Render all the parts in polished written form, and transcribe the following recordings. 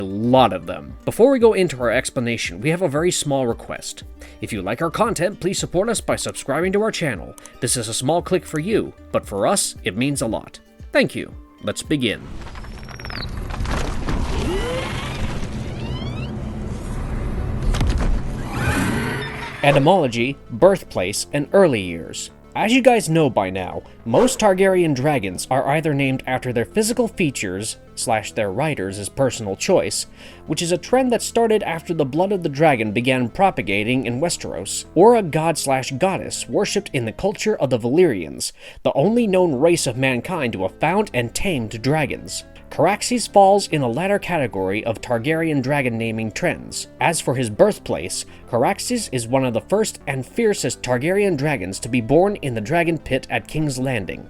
A lot of them. Before we go into our explanation, we have a very small request. If you like our content, please support us by subscribing to our channel. This is a small click for you, but for us, it means a lot. Thank you. Let's begin. Etymology, birthplace, and early years. As you guys know by now, most Targaryen dragons are either named after their physical features / their riders' personal choice, which is a trend that started after the blood of the dragon began propagating in Westeros, or a god / goddess worshipped in the culture of the Valyrians, the only known race of mankind to have found and tamed dragons. Caraxes falls in the latter category of Targaryen dragon naming trends. As for his birthplace, Caraxes is one of the first and fiercest Targaryen dragons to be born in the dragon pit at King's Landing.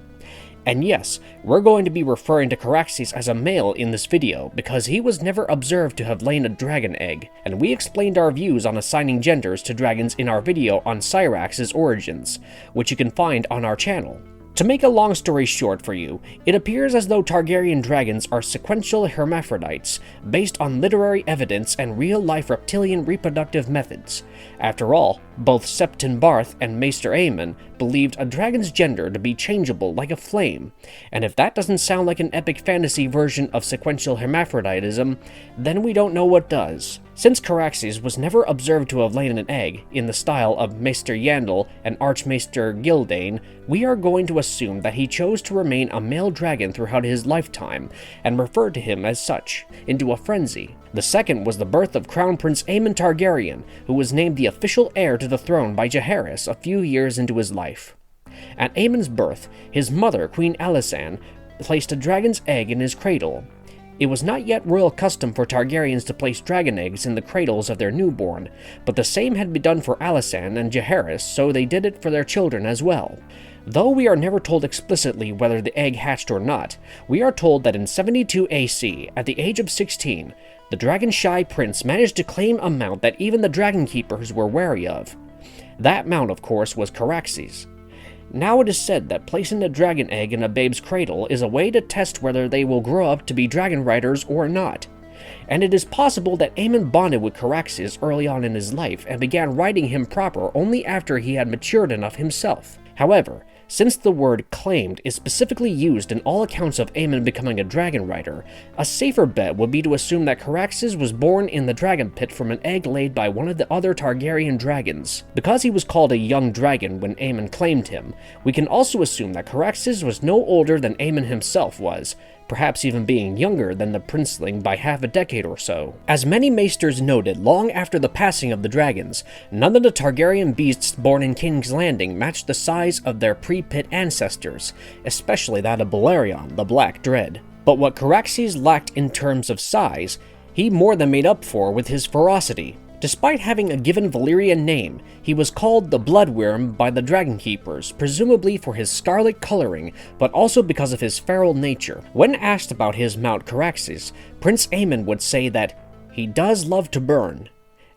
And yes, we're going to be referring to Caraxes as a male in this video because he was never observed to have laid a dragon egg, and we explained our views on assigning genders to dragons in our video on Caraxes' origins, which you can find on our channel. To make a long story short for you, it appears as though Targaryen dragons are sequential hermaphrodites, based on literary evidence and real-life reptilian reproductive methods. After all, both Septon Barth and Maester Aemon believed a dragon's gender to be changeable like a flame, and if that doesn't sound like an epic fantasy version of sequential hermaphroditism, then we don't know what does. Since Caraxes was never observed to have laid an egg, in the style of Maester Yandel and Archmaester Gildane, we are going to assume that he chose to remain a male dragon throughout his lifetime, and referred to him as such, into a frenzy. The second was the birth of Crown Prince Daemon Targaryen, who was named the official heir to the throne by Jaehaerys a few years into his life. At Aemon's birth, his mother, Queen Alysanne, placed a dragon's egg in his cradle. It was not yet royal custom for Targaryens to place dragon eggs in the cradles of their newborn, but the same had been done for Alysanne and Jaehaerys, so they did it for their children as well. Though we are never told explicitly whether the egg hatched or not, we are told that in 72 AC, at the age of 16, the dragon-shy prince managed to claim a mount that even the dragon keepers were wary of. That mount, of course, was Caraxes. Now it is said that placing a dragon egg in a babe's cradle is a way to test whether they will grow up to be dragon riders or not. And it is possible that Aemon bonded with Caraxes early on in his life and began riding him proper only after he had matured enough himself. However, since the word claimed is specifically used in all accounts of Aemon becoming a dragon rider, a safer bet would be to assume that Caraxes was born in the dragon pit from an egg laid by one of the other Targaryen dragons. Because he was called a young dragon when Aemon claimed him, we can also assume that Caraxes was no older than Aemon himself was, perhaps even being younger than the princeling by half a decade or so. As many maesters noted long after the passing of the dragons, none of the Targaryen beasts born in King's Landing matched the size of their pre-pit ancestors, especially that of Balerion, the Black Dread. But what Caraxes lacked in terms of size, he more than made up for with his ferocity. Despite having a given Valyrian name, he was called the Blood Wyrm by the Dragon Keepers, presumably for his scarlet coloring, but also because of his feral nature. When asked about his mount Caraxes, Prince Aemon would say that he does love to burn.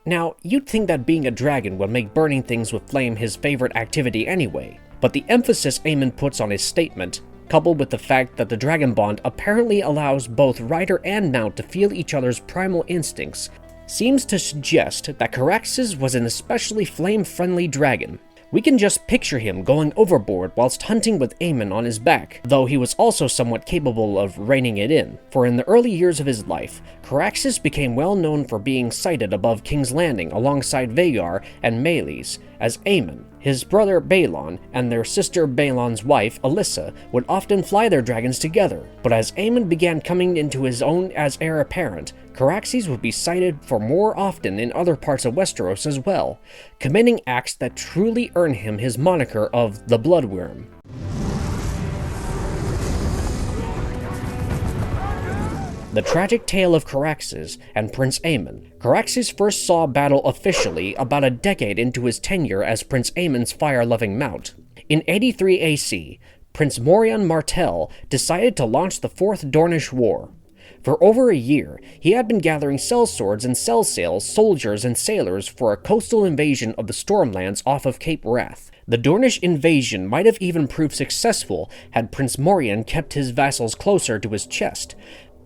Now, you'd think that being a dragon would make burning things with flame his favorite activity anyway, but the emphasis Aemon puts on his statement, coupled with the fact that the dragon bond apparently allows both rider and mount to feel each other's primal instincts, seems to suggest that Caraxes was an especially flame-friendly dragon. We can just picture him going overboard whilst hunting with Aemon on his back, though he was also somewhat capable of reining it in, for in the early years of his life, Caraxes became well known for being sighted above King's Landing alongside Vhagar and Meleys, as Aemon, his brother Balon, and their sister Balon's wife, Alyssa, would often fly their dragons together. But as Aemon began coming into his own as heir apparent, Caraxes would be sighted for more often in other parts of Westeros as well, committing acts that truly earn him his moniker of the Blood Wyrm. The tragic tale of Caraxes and Prince Aemon. Caraxes first saw battle officially about a decade into his tenure as Prince Aemon's fire-loving mount. In 83 AC, Prince Morion Martell decided to launch the Fourth Dornish War. For over a year, he had been gathering sellswords and sellsails, soldiers and sailors for a coastal invasion of the Stormlands off of Cape Wrath. The Dornish invasion might have even proved successful had Prince Morion kept his vassals closer to his chest,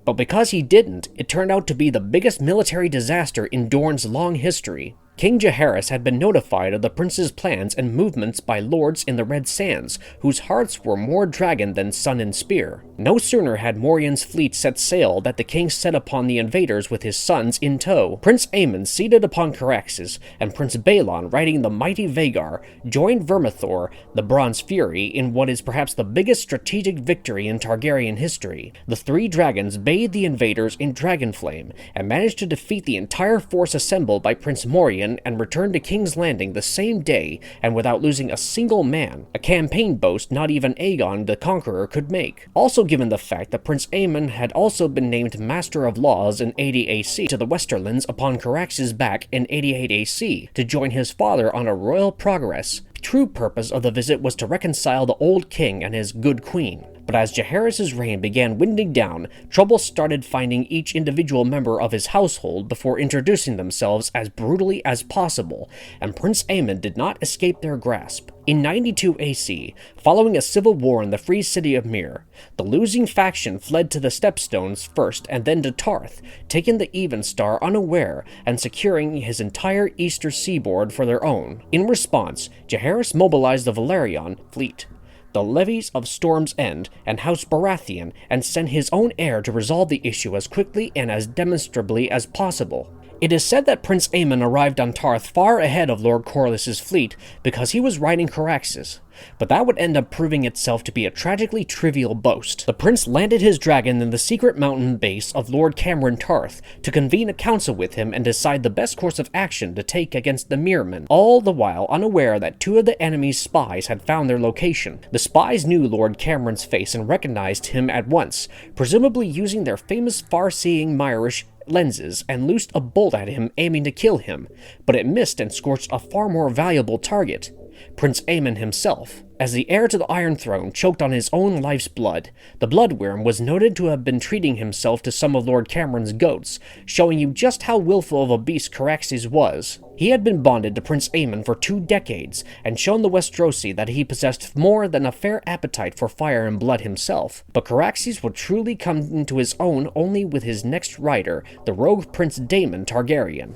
But because he didn't, it turned out to be the biggest military disaster in Dorne's long history. King Jaehaerys had been notified of the prince's plans and movements by lords in the Red Sands, whose hearts were more dragon than sun and spear. No sooner had Morian's fleet set sail that the king set upon the invaders with his sons in tow. Prince Aemon, seated upon Caraxes, and Prince Balon, riding the mighty Vhagar, joined Vermithor, the Bronze Fury, in what is perhaps the biggest strategic victory in Targaryen history. The three dragons bathed the invaders in dragonflame, and managed to defeat the entire force assembled by Prince Morian and returned to King's Landing the same day and without losing a single man, a campaign boast not even Aegon the Conqueror could make. Also given the fact that Prince Aemon had also been named Master of Laws in 80 AC to the Westerlands upon Caraxes' back in 88 AC to join his father on a royal progress. The true purpose of the visit was to reconcile the old king and his good queen. But as Jaehaerys' reign began winding down, trouble started finding each individual member of his household before introducing themselves as brutally as possible, and Prince Aemon did not escape their grasp. In 92 AC, following a civil war in the free city of Myr, the losing faction fled to the Stepstones first and then to Tarth, taking the Evenstar unaware and securing his entire eastern seaboard for their own. In response, Jaehaerys mobilized the Valyrian fleet, the levies of Storm's End, and House Baratheon, and sent his own heir to resolve the issue as quickly and as demonstrably as possible. It is said that Prince Aemon arrived on Tarth far ahead of Lord Corlys' fleet because he was riding Caraxes, but that would end up proving itself to be a tragically trivial boast. The prince landed his dragon in the secret mountain base of Lord Cameron Tarth to convene a council with him and decide the best course of action to take against the Myrmen, all the while unaware that two of the enemy's spies had found their location. The spies knew Lord Cameron's face and recognized him at once, presumably using their famous far-seeing Myrish lenses, and loosed a bolt at him aiming to kill him, but it missed and scorched a far more valuable target, Prince Aemon himself. As the heir to the Iron Throne choked on his own life's blood, the Blood Wyrm was noted to have been treating himself to some of Lord Cameron's goats, showing you just how willful of a beast Caraxes was. He had been bonded to Prince Aemon for 2 decades, and shown the Westerosi that he possessed more than a fair appetite for fire and blood himself. But Caraxes would truly come into his own only with his next rider, the rogue Prince Daemon Targaryen.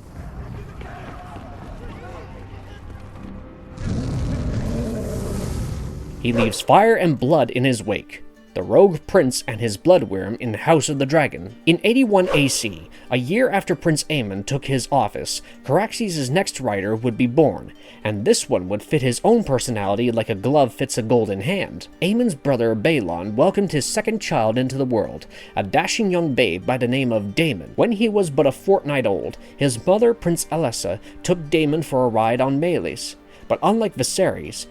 He leaves fire and blood in his wake, the rogue prince and his blood wyrm in House of the Dragon. In 81 AC, a year after Prince Aemon took his office, Caraxes' next rider would be born, and this one would fit his own personality like a glove fits a golden hand. Aemon's brother Balon welcomed his second child into the world, a dashing young babe by the name of Daemon. When he was but a fortnight old, his mother, Prince Alessa, took Daemon for a ride on Meleys. But unlike Viserys,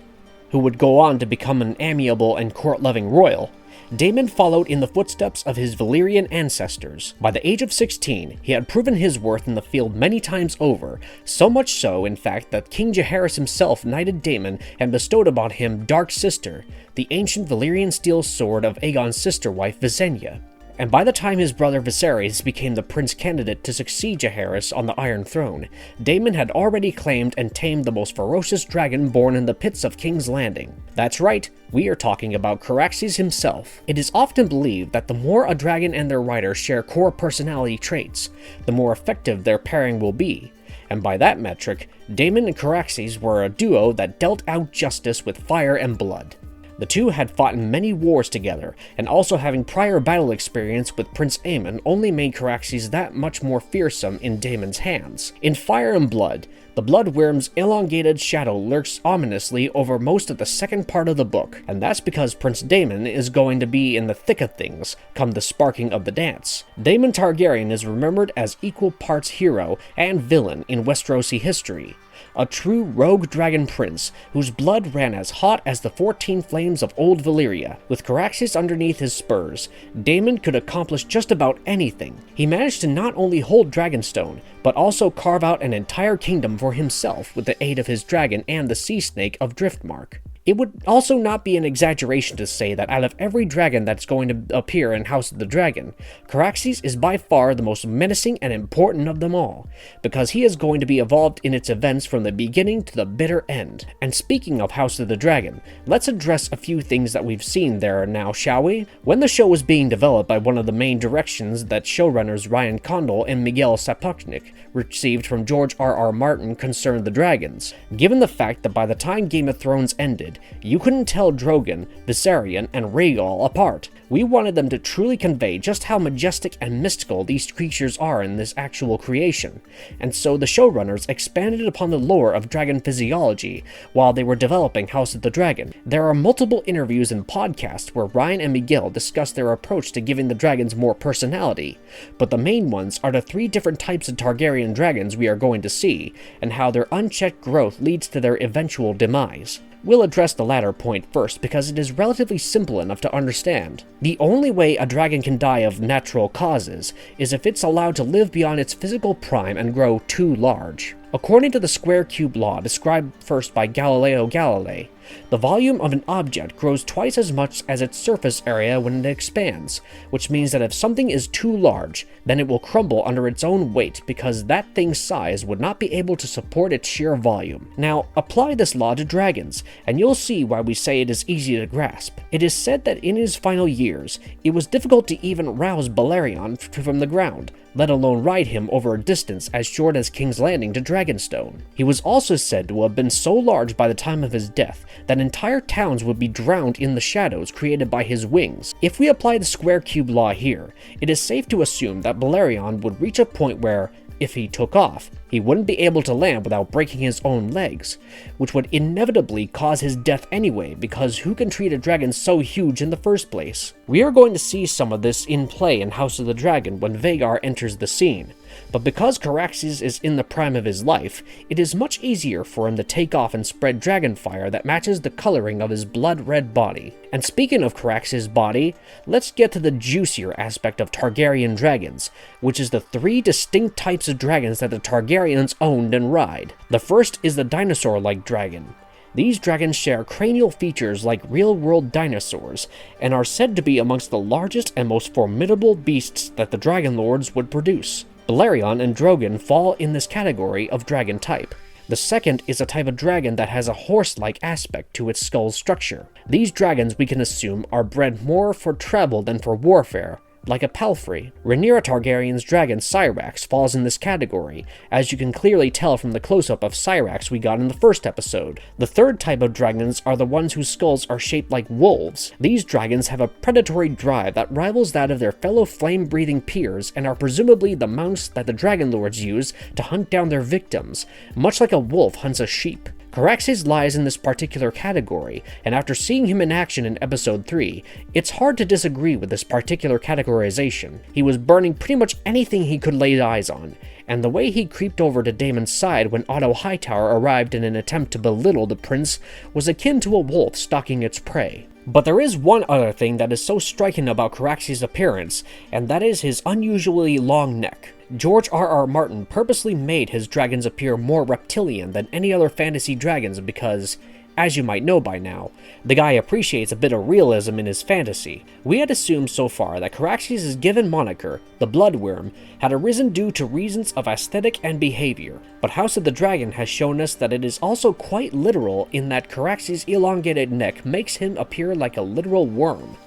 who would go on to become an amiable and court-loving royal, Daemon followed in the footsteps of his Valyrian ancestors. By the age of 16, he had proven his worth in the field many times over, so much so, in fact, that King Jaehaerys himself knighted Daemon and bestowed upon him Dark Sister, the ancient Valyrian steel sword of Aegon's sister wife Visenya. And by the time his brother Viserys became the prince candidate to succeed Jaehaerys on the Iron Throne, Daemon had already claimed and tamed the most ferocious dragon born in the pits of King's Landing. That's right, we are talking about Caraxes himself. It is often believed that the more a dragon and their rider share core personality traits, the more effective their pairing will be. And by that metric, Daemon and Caraxes were a duo that dealt out justice with fire and blood. The two had fought in many wars together, and also having prior battle experience with Prince Aemon only made Caraxes that much more fearsome in Daemon's hands. In Fire and Blood, the Blood Wyrm's elongated shadow lurks ominously over most of the second part of the book, and that's because Prince Daemon is going to be in the thick of things, come the sparking of the dance. Daemon Targaryen is remembered as equal parts hero and villain in Westerosi history. A true rogue dragon prince whose blood ran as hot as the 14 flames of old Valyria. With Caraxes underneath his spurs, Daemon could accomplish just about anything. He managed to not only hold Dragonstone, but also carve out an entire kingdom for himself with the aid of his dragon and the sea snake of Driftmark. It would also not be an exaggeration to say that out of every dragon that's going to appear in House of the Dragon, Caraxes is by far the most menacing and important of them all, because he is going to be involved in its events from the beginning to the bitter end. And speaking of House of the Dragon, let's address a few things that we've seen there now, shall we? When the show was being developed by one of the main directions that showrunners Ryan Condal and Miguel Sapochnik received from George R.R. Martin concerned the dragons, given the fact that by the time Game of Thrones ended, you couldn't tell Drogon, Viserion, and Rhaegal apart. We wanted them to truly convey just how majestic and mystical these creatures are in this actual creation, and so the showrunners expanded upon the lore of dragon physiology while they were developing House of the Dragon. There are multiple interviews and podcasts where Ryan and Miguel discuss their approach to giving the dragons more personality, but the main ones are the 3 different types of Targaryen dragons we are going to see, and how their unchecked growth leads to their eventual demise. We'll address the latter point first because it is relatively simple enough to understand. The only way a dragon can die of natural causes is if it's allowed to live beyond its physical prime and grow too large. According to the square cube law described first by Galileo Galilei, the volume of an object grows twice as much as its surface area when it expands, which means that if something is too large, then it will crumble under its own weight because that thing's size would not be able to support its sheer volume. Now, apply this law to dragons, and you'll see why we say it is easy to grasp. It is said that in his final years, it was difficult to even rouse Balerion from the ground, let alone ride him over a distance as short as King's Landing to Dragonstone. He was also said to have been so large by the time of his death that entire towns would be drowned in the shadows created by his wings. If we apply the square cube law here, it is safe to assume that Balerion would reach a point where, if he took off, he wouldn't be able to land without breaking his own legs, which would inevitably cause his death anyway, because who can treat a dragon so huge in the first place? We are going to see some of this in play in House of the Dragon when Vhagar enters the scene, but because Caraxes is in the prime of his life, it is much easier for him to take off and spread dragon fire that matches the coloring of his blood-red body. And speaking of Caraxes' body, let's get to the juicier aspect of Targaryen dragons, which is the 3 distinct types of dragons that the Targaryens owned and ride. The first is the dinosaur-like dragon. These dragons share cranial features like real-world dinosaurs, and are said to be amongst the largest and most formidable beasts that the Dragon Lords would produce. Balerion and Drogon fall in this category of dragon type. The second is a type of dragon that has a horse-like aspect to its skull structure. These dragons, we can assume, are bred more for travel than for warfare, like a palfrey. Rhaenyra Targaryen's dragon Syrax falls in this category, as you can clearly tell from the close-up of Syrax we got in the first episode. The third type of dragons are the ones whose skulls are shaped like wolves. These dragons have a predatory drive that rivals that of their fellow flame-breathing peers and are presumably the mounts that the Dragon Lords use to hunt down their victims, much like a wolf hunts a sheep. Caraxes lies in this particular category, and after seeing him in action in episode 3, it's hard to disagree with this particular categorization. He was burning pretty much anything he could lay eyes on, and the way he creeped over to Daemon's side when Otto Hightower arrived in an attempt to belittle the prince was akin to a wolf stalking its prey. But there is one other thing that is so striking about Caraxes' appearance, and that is his unusually long neck. George R.R. Martin purposely made his dragons appear more reptilian than any other fantasy dragons because, as you might know by now, the guy appreciates a bit of realism in his fantasy. We had assumed so far that Caraxes' given moniker, the Blood Wyrm, had arisen due to reasons of aesthetic and behavior, but House of the Dragon has shown us that it is also quite literal in that Caraxes' elongated neck makes him appear like a literal worm,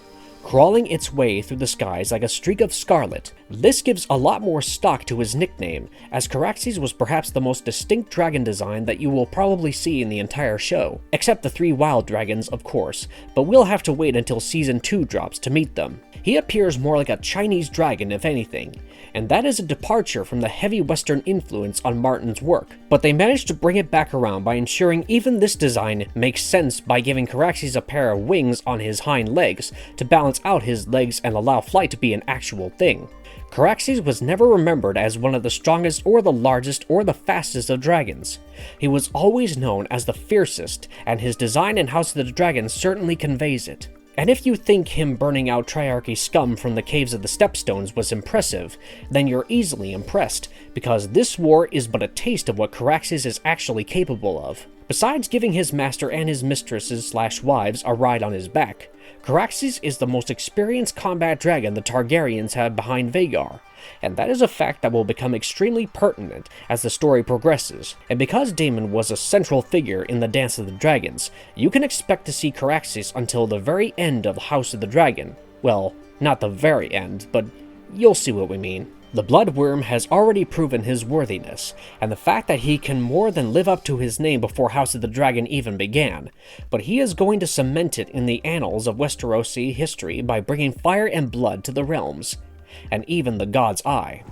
crawling its way through the skies like a streak of scarlet. This gives a lot more stock to his nickname, as Caraxes was perhaps the most distinct dragon design that you will probably see in the entire show, except the 3 wild dragons, of course, but we'll have to wait until Season 2 drops to meet them. He appears more like a Chinese dragon if anything, and that is a departure from the heavy Western influence on Martin's work, but they managed to bring it back around by ensuring even this design makes sense by giving Caraxes a pair of wings on his hind legs to balance out his legs and allow flight to be an actual thing. Caraxes was never remembered as one of the strongest or the largest or the fastest of dragons. He was always known as the fiercest, and his design in House of the Dragon certainly conveys it. And if you think him burning out Triarchy scum from the Caves of the Stepstones was impressive, then you're easily impressed, because this war is but a taste of what Caraxes is actually capable of. Besides giving his master and his mistresses/wives a ride on his back, Caraxes is the most experienced combat dragon the Targaryens have behind Vhagar, and that is a fact that will become extremely pertinent as the story progresses. And because Daemon was a central figure in the Dance of the Dragons, you can expect to see Caraxes until the very end of the House of the Dragon. Well, not the very end, but you'll see what we mean. The Blood Wyrm has already proven his worthiness, and the fact that he can more than live up to his name before House of the Dragon even began, but he is going to cement it in the annals of Westerosi history by bringing fire and blood to the realms, and even the God's Eye.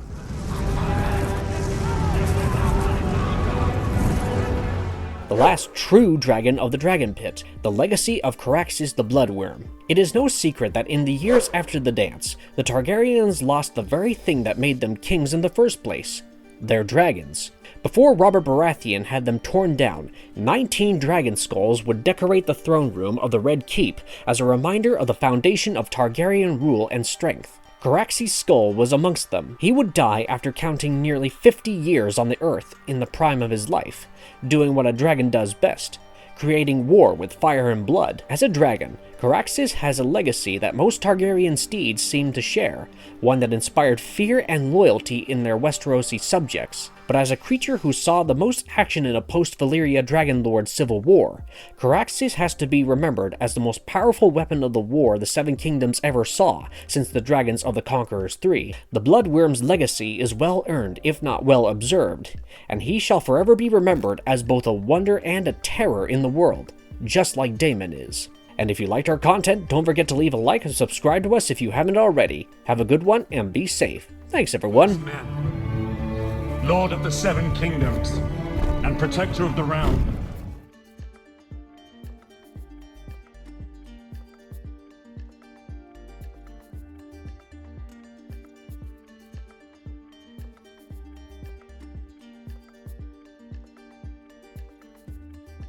The last true dragon of the Dragon Pit, the legacy of Caraxes the Blood Wyrm. It is no secret that in the years after the dance, the Targaryens lost the very thing that made them kings in the first place: their dragons. Before Robert Baratheon had them torn down, 19 dragon skulls would decorate the throne room of the Red Keep as a reminder of the foundation of Targaryen rule and strength. Caraxes' skull was amongst them. He would die after counting nearly 50 years on the earth in the prime of his life, doing what a dragon does best: creating war with fire and blood. As a dragon, Caraxes has a legacy that most Targaryen steeds seem to share, one that inspired fear and loyalty in their Westerosi subjects. But as a creature who saw the most action in a post-Valyria Dragonlord civil war, Caraxes has to be remembered as the most powerful weapon of the war the Seven Kingdoms ever saw since the Dragons of the Conquerors III. The Blood Wyrm's legacy is well earned, if not well observed, and he shall forever be remembered as both a wonder and a terror in the world, just like Daemon is. And if you liked our content, don't forget to leave a like and subscribe to us if you haven't already. Have a good one and be safe. Thanks, everyone. Lord of the Seven Kingdoms, and protector of the realm,